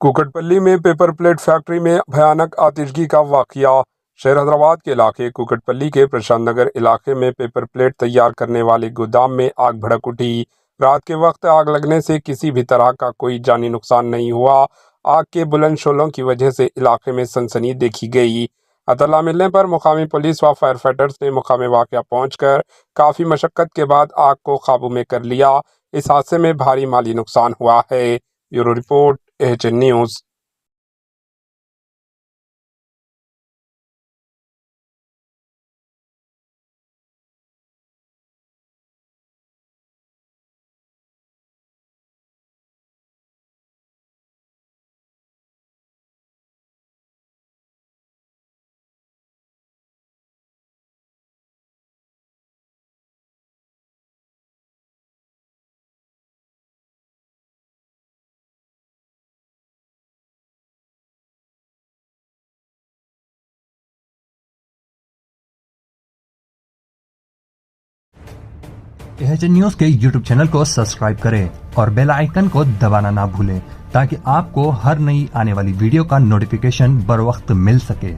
कुकटपल्ली में paper plate factory में भयानक आतिशगी का वाकया। शहर हैदराबाद के इलाके कुकटपल्ली के प्रशांत नगर इलाके में पेपर प्लेट तैयार करने वाले गोदाम में आग भड़क उठी। रात के वक्त आग लगने से किसी भी तरह का कोई जानी नुकसान नहीं हुआ। आग के बुलंद शोलों की वजह से इलाके में सनसनी देखी गई। इत्तला मिलने पर मुकामी पुलिस व फायर फाइटर्स ने मुकामे वाक़या पहुंचकर काफ़ी मशक्कत के बाद आग को काबू में कर लिया। इस हादसे में भारी माली नुकसान हुआ है। Bureau report AHN news. AHN news के YouTube चैनल को सब्सक्राइब करें और बेल आइकन को दबाना ना भूलें ताकि आपको हर नई आने वाली वीडियो का नोटिफिकेशन बर वक्त मिल सके।